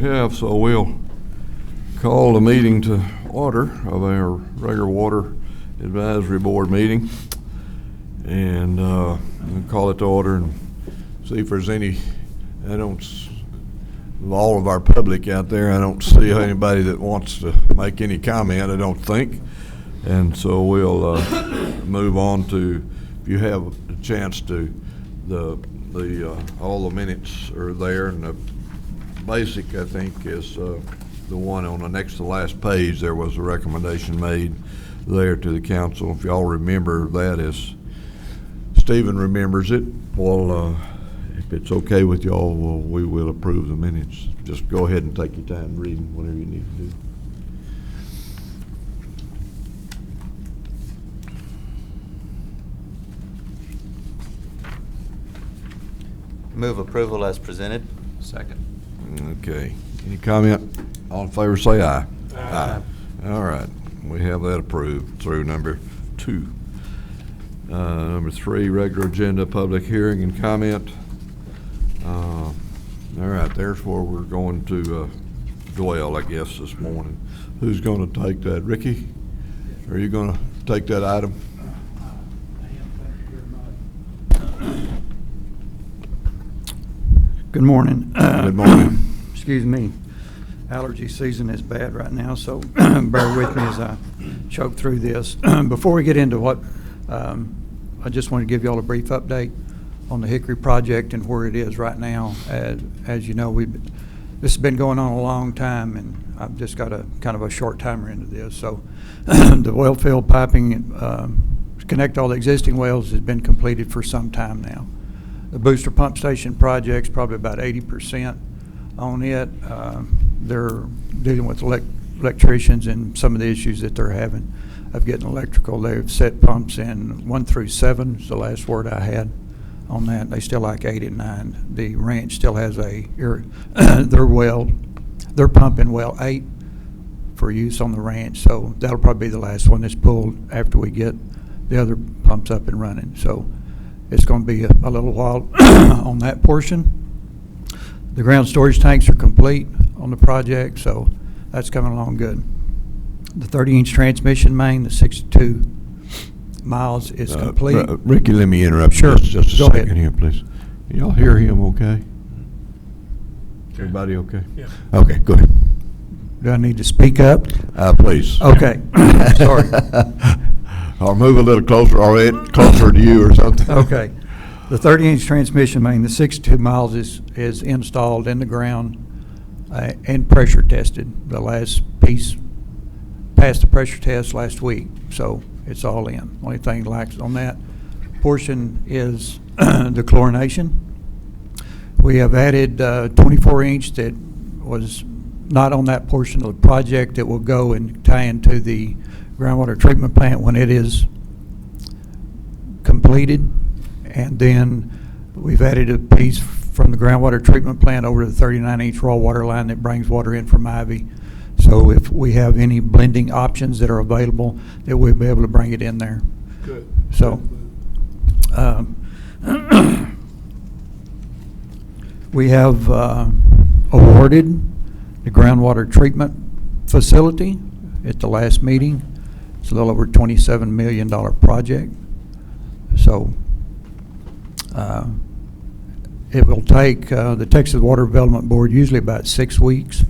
Yeah, so we'll call the meeting to order of our regular Water Advisory Board meeting. And we'll call it to order and see if there's any, all of our public out there, I don't see anybody that wants to make any comment, I don't think. And so we'll move on to, if you have a chance to, all the minutes are there, and the basic, I think, is the one on the next to last page. There was a recommendation made there to the council. If y'all remember that, as Stephen remembers it, well, if it's okay with y'all, we will approve the minutes. Just go ahead and take your time reading whatever you need to do. Move approval as presented. Second. Okay. Any comment? All in favor say aye. Aye. All right. We have that approved through number 2. Number 3, regular agenda, public hearing and comment. All right, there's where we're going to dwell, I guess, this morning. Who's going to take that? Ricky? Are you going to take that item? Good morning. Good morning. Excuse me. Allergy season is bad right now, so bear with me as I choke through this. Before we get into what, I just want to give you all a brief update on the Hickory project and where it is right now. As you know, this has been going on a long time, and I've just got a kind of a short timer into this. So the well field piping to connect all the existing wells has been completed for some time now. The booster pump station project's probably about 80% on it. They're dealing with electricians and some of the issues that they're having of getting electrical. They've set pumps in 1 through 7 is the last word I had on that. They still like 8 and 9. The ranch still has their pumping well 8 for use on the ranch. So that'll probably be the last one that's pulled after we get the other pumps up and running. So it's going to be a little while on that portion. The ground storage tanks are complete on the project, so that's coming along good. The 30-inch transmission main, the 62 miles, is complete. Ricky, let me interrupt Sure. you just a Go second ahead. here, please. Y'all hear him okay? Everybody okay? Yeah. Okay, go ahead. Do I need to speak up? Please. Okay. Sorry. Or move a little closer, or closer to you or something. Okay. The 30-inch transmission main, the 62 miles, is installed in the ground and pressure tested. The last piece passed the pressure test last week, so it's all in. Only thing lacks on that portion is the chlorination. We have added 24-inch that was not on that portion of the project that will go and tie into the groundwater treatment plant when it is completed. And then we've added a piece from the groundwater treatment plant over to the 39-inch raw water line that brings water in from Ivy. So if we have any blending options that are available, that we'll be able to bring it in there. Good. So we have awarded the groundwater treatment facility at the last meeting. It's a little over $27 million project. So it will take the Texas Water Development Board usually about 6 weeks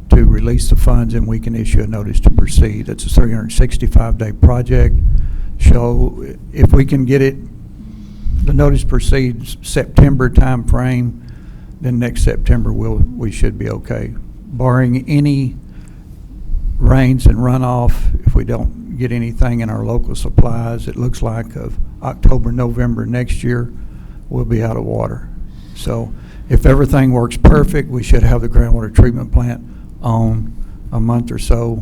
to release the funds, and we can issue a notice to proceed. It's a 365-day project. So if we can get it, the notice proceeds September time frame, then next September we should be okay. Barring any rains and runoff, if we don't get anything in our local supplies, it looks like of October, November next year, we'll be out of water. So if everything works perfect, we should have the groundwater treatment plant on a month or so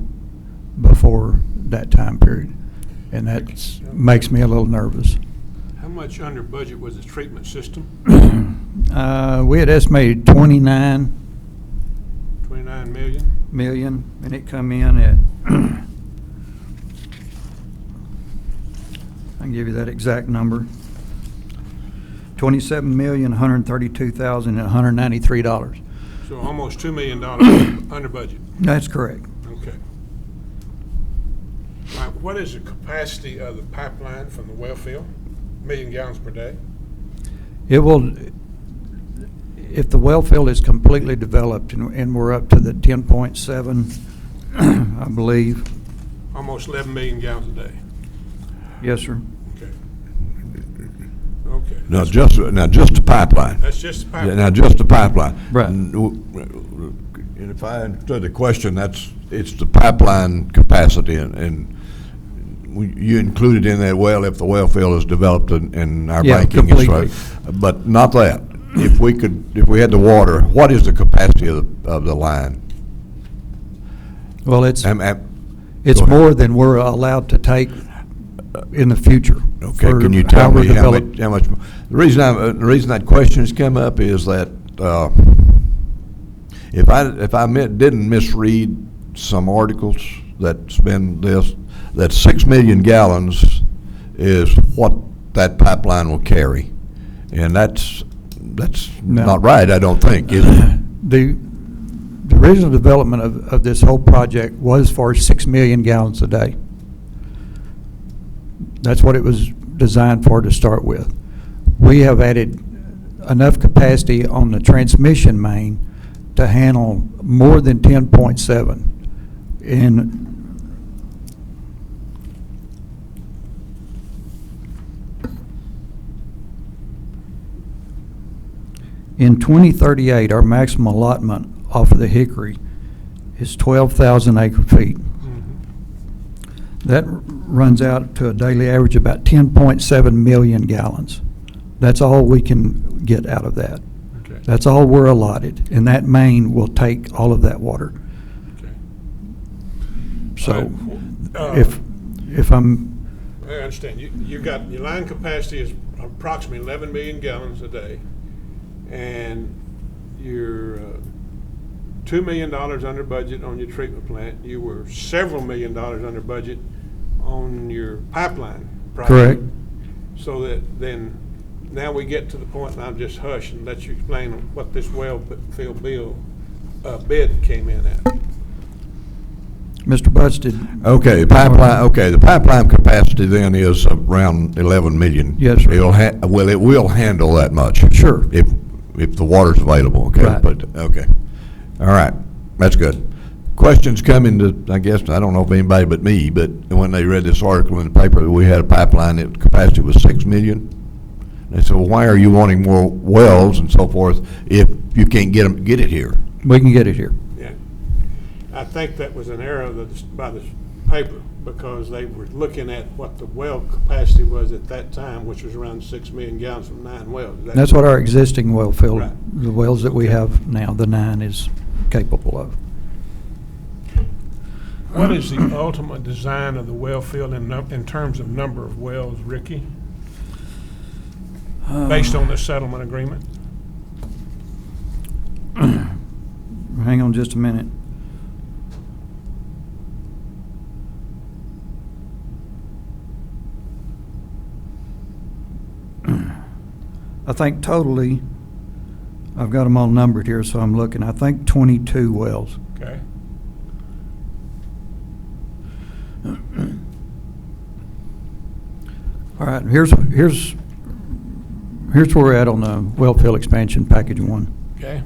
before that time period. And that makes me a little nervous. How much under budget was the treatment system? We had estimated 29 million, and it come in at I can give you that exact number. $27,132,193. So almost $2 million under budget. That's correct. Okay. All right, what is the capacity of the pipeline from the well field? Million gallons per day? It will, if the well field is completely developed and we're up to the 10.7, I believe. Almost 11 million gallons a day. Yes, sir. Okay. Okay. Now, just the pipeline. That's just the pipeline. Now, just the pipeline. Right. And if I understood the question, it's the pipeline capacity, and you included in that well if the well field is developed and our Yeah, banking is completely. right. But not that. If we had the water, what is the capacity of the line? Well, it's Go ahead. more than we're allowed to take in the future. Okay, for can you how tell we're me how develop- much? The reason that question has come up is that if I didn't misread some articles that's been that 6 million gallons is what that pipeline will carry, and that's No. not right. I don't think, is it? The original development of this whole project was for 6 million gallons a day. That's what it was designed for to start with. We have added enough capacity on the transmission main to handle more than 10.7. In 2038, our maximum allotment off of the Hickory is 12,000 acre feet. That runs out to a daily average of about 10.7 million gallons. That's all we can get out of that. Okay. That's all we're allotted, and that main will take all of that water. Okay. So Uh, if I'm, I understand. You got, your line capacity is approximately 11 million gallons a day, and you're $2 million under budget on your treatment plant. You were several $1 million under budget on your pipeline project. Correct. So that then, now we get to the point, and I'll just hush and let you explain what this well field bid came in at. Mr. Butts did. Okay, the pipeline capacity then is around 11 million. Yes, sir. It will handle that much. Sure. If the water's available, okay? Right. But, okay. All right, that's good. Questions coming to, I guess, I don't know if anybody but me, but when they read this article in the paper that we had a pipeline that capacity was 6 million, they said, well, why are you wanting more wells and so forth if you can't get it here? We can get it here. Yeah. I think that was an error by the paper, because they were looking at what the well capacity was at that time, which was around 6 million gallons from 9 wells. That's what our existing well field, Right. the wells that we Okay. have now, the 9 is capable of. What is the ultimate design of the well field in terms of number of wells, Ricky, based on the settlement agreement? Hang on just a minute. I think totally, I've got them all numbered here, so I'm looking. I think 22 wells. Okay. All right, here's where we're at on the well field expansion package 1. Okay.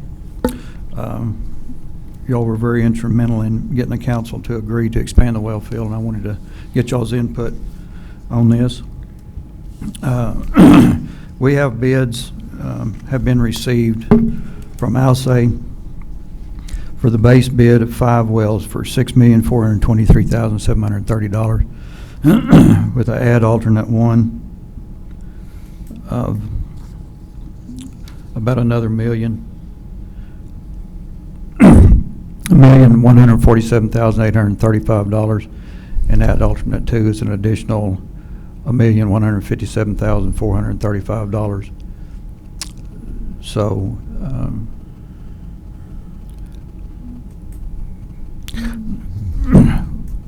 Y'all were very instrumental in getting the council to agree to expand the well field, and I wanted to get y'all's input on this. We have bids have been received from Alsay for the base bid of 5 wells for $6,423,730 with an add alternate 1 of about another million. $1,147,835, and add alternate 2 is an additional $1,157,435. So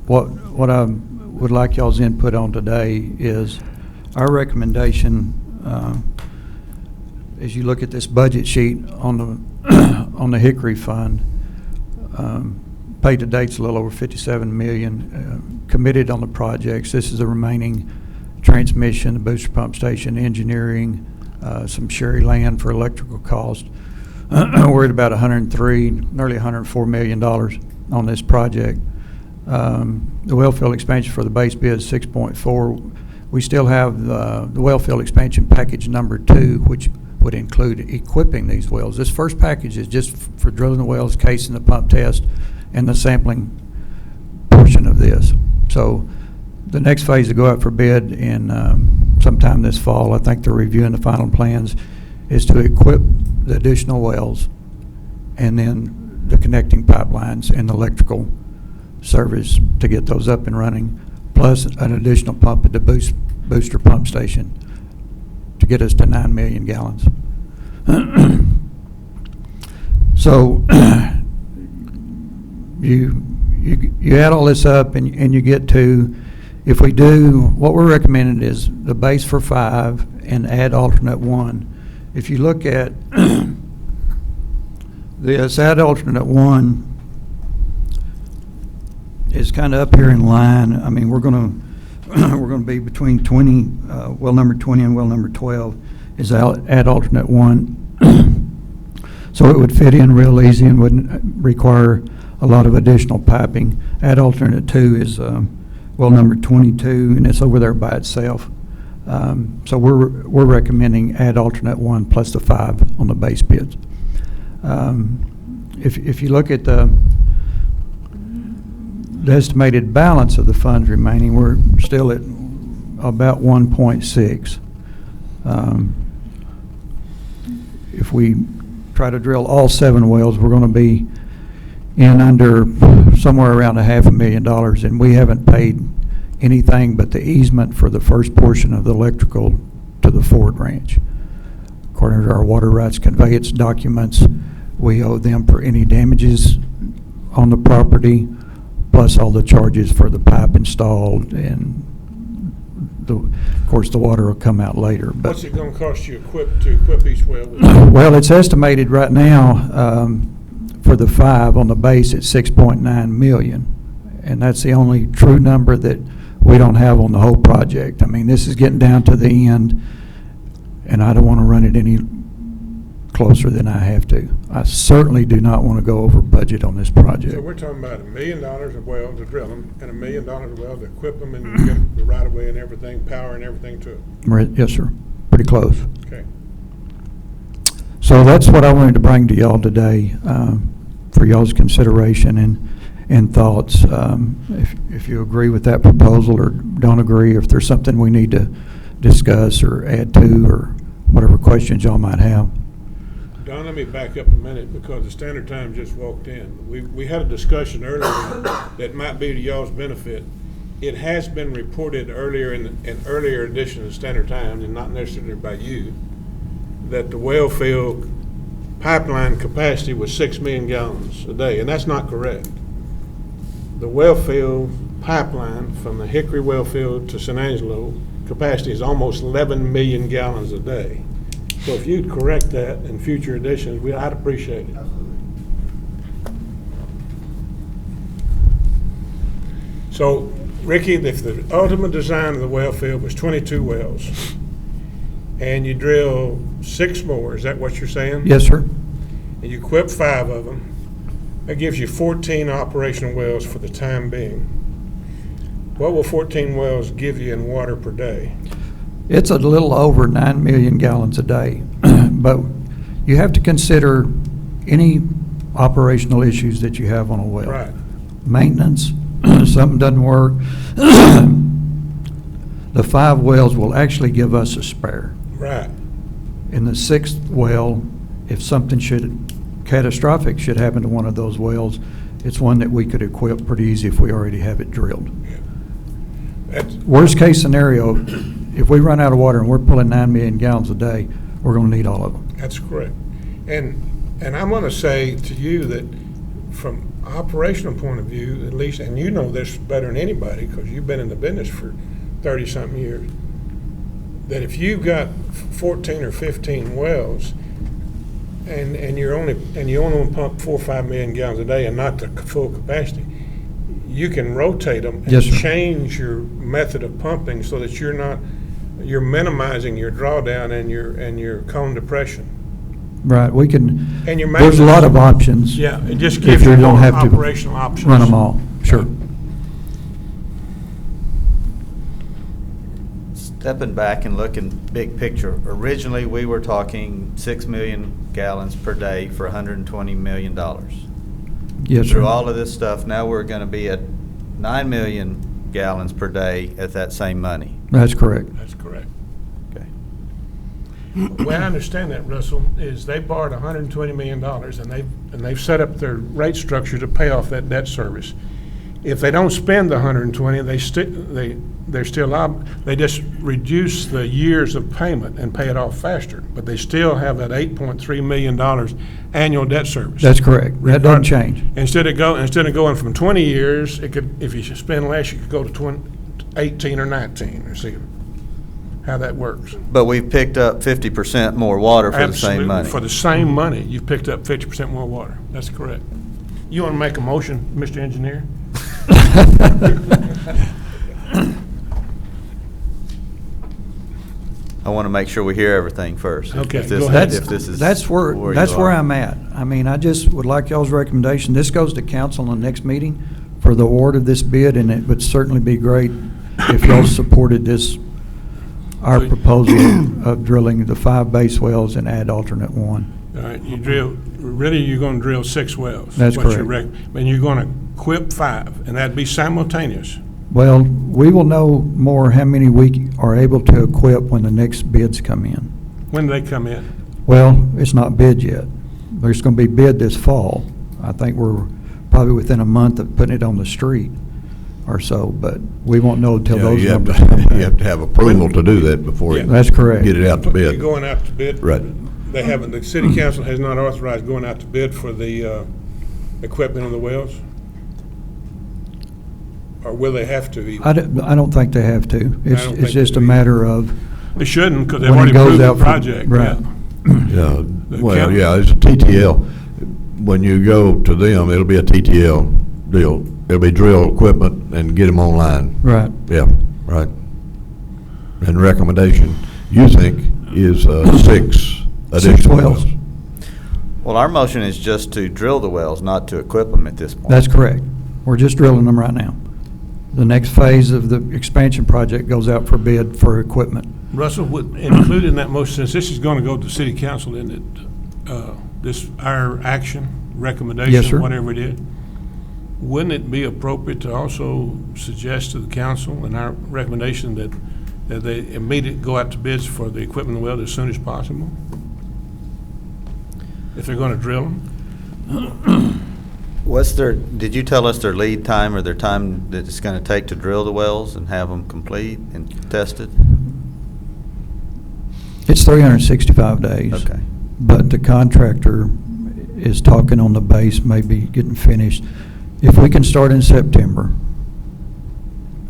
what I would like y'all's input on today is our recommendation, as you look at this budget sheet on the on the Hickory Fund. Paid to date's a little over $57 million. Committed on the projects. This is the remaining transmission, the booster pump station, engineering, some Sherry land for electrical cost. We're at about nearly $104 million on this project. The well field expansion for the base bid is 6.4. We still have the well field expansion package number 2, which would include equipping these wells. This first package is just for drilling the wells, casing the pump test, and the sampling portion of this. So the next phase to go out for bid in sometime this fall, I think they're reviewing the final plans, is to equip the additional wells and then the connecting pipelines and electrical service to get those up and running, plus an additional pump at the booster pump station to get us to 9 million gallons. So you add all this up and you get to, if we do, what we're recommending is the base for 5 and add alternate 1. If you look at this, add alternate 1 is kind of up here in line. I mean, we're going to be between 20, well number 20 and well number 12 is add alternate 1. So it would fit in real easy and wouldn't require a lot of additional piping. Add alternate 2 is well number 22, and it's over there by itself. So we're recommending add alternate 1 plus the 5 on the base bids. If you look at the estimated balance of the funds remaining, we're still at about 1.6. If we try to drill all 7 wells, we're going to be in under somewhere around $500,000, and we haven't paid anything but the easement for the first portion of the electrical to the Ford Ranch. According to our water rights conveyance documents, we owe them for any damages on the property, plus all the charges for the pipe installed, and of course the water will come out later. But what's it going to cost you to equip each well? Well, it's estimated right now for the 5 on the base at $6.9 million, and that's the only true number that we don't have on the whole project. I mean, this is getting down to the end, and I don't want to run it any closer than I have to. I certainly do not want to go over budget on this project. So we're talking about $1 million a well to drill them and $1 million a well to equip them and get the right of way and everything, power and everything to it. Yes, sir. Pretty close. Okay. So that's what I wanted to bring to y'all today for y'all's consideration and thoughts. If you agree with that proposal or don't agree, or if there's something we need to discuss or add to, or whatever questions y'all might have. Don, let me back up a minute because the Standard Time just walked in. We had a discussion earlier that might be to y'all's benefit. It has been reported earlier in an earlier edition of the Standard Times, and not necessarily by you, that the well field pipeline capacity was 6 million gallons a day, and that's not correct. The well field pipeline from the Hickory well field to San Angelo capacity is almost 11 million gallons a day. So if you'd correct that in future editions, I'd appreciate it. So, Ricky, if the ultimate design of the well field was 22 wells, and you drill 6 more, is that what you're saying? Yes, sir. And you equip 5 of them, that gives you 14 operational wells for the time being. What will 14 wells give you in water per day? It's a little over 9 million gallons a day, but you have to consider any operational issues that you have on a well. Right. Maintenance, something doesn't work. The 5 wells will actually give us a spare. Right. In the 6th well, if something catastrophic should happen to one of those wells, it's one that we could equip pretty easy if we already have it drilled. Yeah. Worst case scenario, if we run out of water and we're pulling 9 million gallons a day, we're going to need all of them. That's correct. And I'm going to say to you that from operational point of view, at least, and you know this better than anybody because you've been in the business for 30-something years, that if you've got 14 or 15 wells and you only want to pump 4 or 5 million gallons a day and not the full capacity, you can rotate them and Yes, sir. change your method of pumping so that you're minimizing your drawdown and your cone depression. Right, we can, And your there's a lot of maintenance- options. Yeah, it just if gives you don't more have to operational options. Run them all, sure. Stepping back and looking big picture, originally, we were talking 6 million gallons per day for $120 million. Yes, sir. Through all of this stuff, now we're gonna be at 9 million gallons per day at that same money. That's correct. That's correct. Okay. The way I understand that, Russell, is they borrowed $120 million and they've set up their rate structure to pay off that debt service. If they don't spend the 120, they're still they just reduce the years of payment and pay it off faster, but they still have that $8.3 million annual debt service. That's correct. That doesn't change. Instead of going from 20 years, it could, if you spend less, you could go to 18 or 19, or see how that works. But we've picked up 50% more water for the same Absolutely. money. For the same money, you've picked up 50% more water. That's correct. You want to make a motion, Mr. Engineer? I want to make sure we hear everything first. Okay, If this- go ahead. If this is That's where you are. I'm at. I mean, I just would like y'all's recommendation. This goes to council on the next meeting for the award of this bid, and it would certainly be great if y'all supported this, our proposal of drilling the 5 base wells and add alternate 1. All right, you're going to drill 6 wells. That's what you're correct. And you're going to equip 5, and that'd be simultaneous. Well, we will know more how many we are able to equip when the next bids come in. When do they come in? Well, it's not bid yet. There's going to be bid this fall. I think we're probably within a month of putting it on the street or so, but we won't know until Yeah, those you have numbers to, come you have back. to have approval to do that before you Yeah. That's correct. get it out to You're bid. going out to bid? Right. They haven't, the city council has not authorized going out to bid for the equipment on the wells? Or will they have to even? I don't think they have to. It's don't it's think just they a do. matter of, They shouldn't, because they've when it already goes approved the out for- project. right. Yeah, The well, county- yeah, it's a TTL. When you go to them, it'll be a TTL deal. It'll be drill equipment and get them online. right. Yeah, right. And recommendation, you think, is 6 additional wells. wells? Well, our motion is just to drill the wells, not to equip them at this point. That's correct. We're just drilling them right now. The next phase of the expansion project goes out for bid for equipment. Russell, would include in that motion, since this is going to go to city council, isn't it? Our action, recommendation, Yes, sir. whatever it is, wouldn't it be appropriate to also suggest to the council in our recommendation that they immediately go out to bids for the equipment well as soon as possible? If they're going to drill them? Did you tell us their lead time or their time that it's going to take to drill the wells and have them complete and tested? It's 365 days. Okay. But the contractor is talking on the base, maybe getting finished. If we can start in September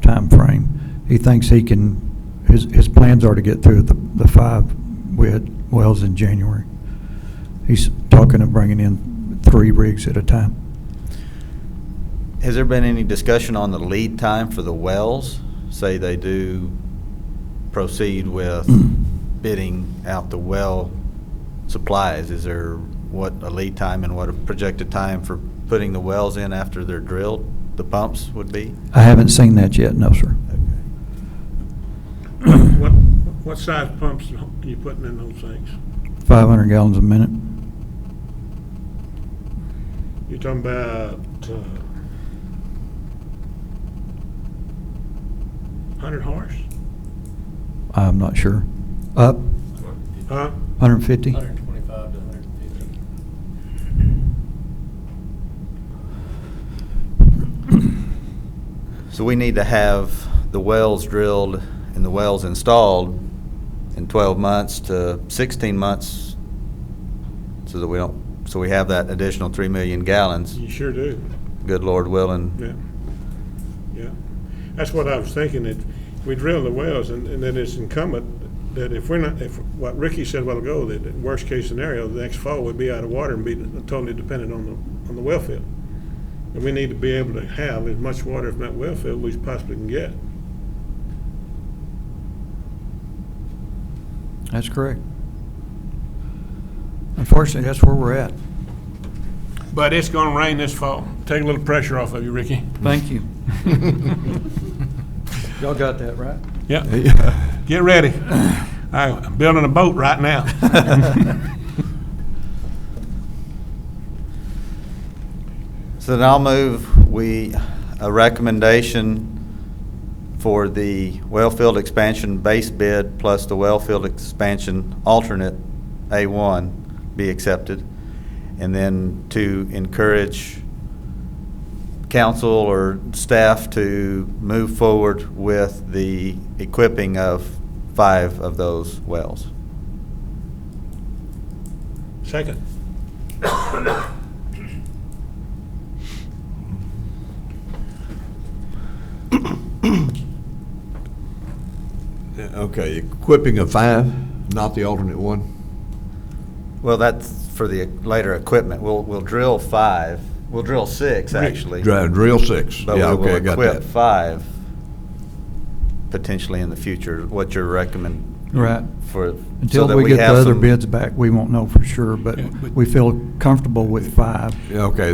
timeframe, he thinks he can, his plans are to get through the 5 wells in January. He's talking of bringing in 3 rigs at a time. Has there been any discussion on the lead time for the wells? Say they do proceed with bidding out the well supplies. Is there what a lead time and what a projected time for putting the wells in after they're drilled, the pumps would be? I haven't seen that yet, no, sir. What size pumps are you putting in those things? 500 gallons a minute. You're talking about 100 horse? I'm not sure. Up, Huh? 150? 125 to 150. So we need to have the wells drilled and the wells installed in 12 months to 16 months so that we have that additional 3 million gallons, You sure do. good Lord willing. Yeah. Yeah. That's what I was thinking, that we drill the wells and then it's incumbent that if we're not, if, what Ricky said a while ago, that the worst case scenario, the next fall would be out of water and be totally dependent on the well field. And we need to be able to have as much water from that well field we possibly can get. That's correct. Unfortunately, that's where we're at. But it's gonna rain this fall. Take a little pressure off of you, Ricky. Thank you. Y'all got that, right? Yeah. Get ready. I'm building a boat right now. So then I'll move a recommendation for the well field expansion base bid plus the well field expansion alternate A1 be accepted. And then to encourage council or staff to move forward with the equipping of 5 of those wells. Second. Okay, equipping of 5, not the alternate one? Well, that's for the later equipment. We'll drill 5. We'll drill 6, actually. Drill 6. But Yeah, we will okay, I got equip that. 5 potentially in the future. What you're recommending Right. for, so Until that we get the have other some- bids back, we won't know for sure, but Yeah, but- we feel comfortable with 5. Yeah, okay,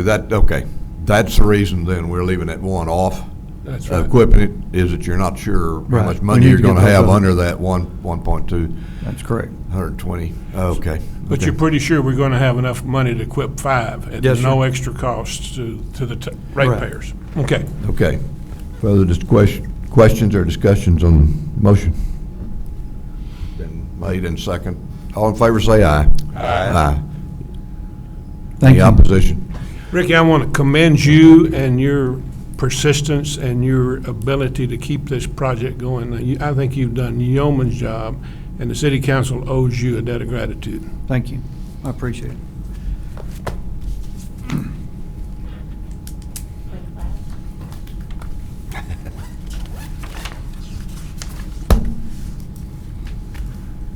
that's the reason then we're leaving that one off. That's right. Equipping it is that you're not sure how Right. much We money need you're to get gonna those have other- under that 1.2, That's correct. 120, okay. But okay. you're pretty sure we're gonna have enough money to equip 5 at Yes, no sir. extra cost to the Correct. ratepayers. Okay. Okay. Further questions or discussions on the motion? Been made and second. All in favor say aye. Aye. Thank Any you. opposition? Ricky, I want to commend you and your persistence and your ability to keep this project going. I think you've done yeoman's job, and the city council owes you a debt of gratitude. Thank you. I appreciate it.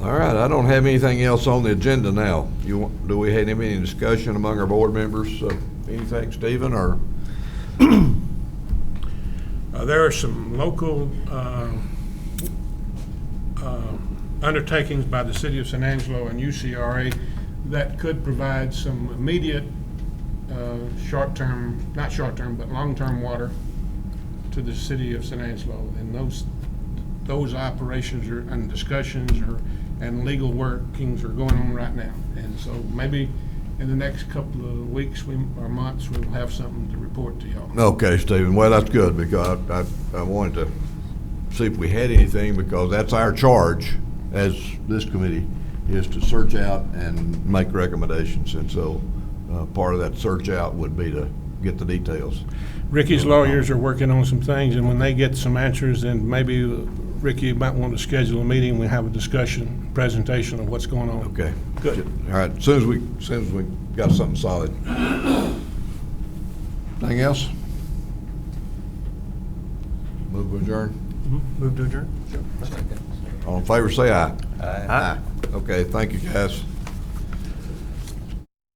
All right, I don't have anything else on the agenda now. Do we have any discussion among our board members? Anything, Stephen, or? There are some local undertakings by the city of San Angelo and UCRA that could provide some immediate short-term, not short-term, but long-term water to the city of San Angelo. And those operations are, and discussions are, and legal workings are going on right now. And so maybe in the next couple of weeks or months, we'll have something to report to y'all. Okay, Stephen, well, that's good, because I wanted to see if we had anything, because that's our charge as this committee, is to search out and make recommendations. And so part of that search out would be to get the details. Ricky's lawyers are working on some things, and when they get some answers, then maybe Ricky might want to schedule a meeting. We have a discussion, presentation of what's going on. Okay. Good. All right, as soon as we got something solid. Anything else? Move to adjourn. Move to adjourn? All in favor, say aye. Aye. Okay, thank you, guys.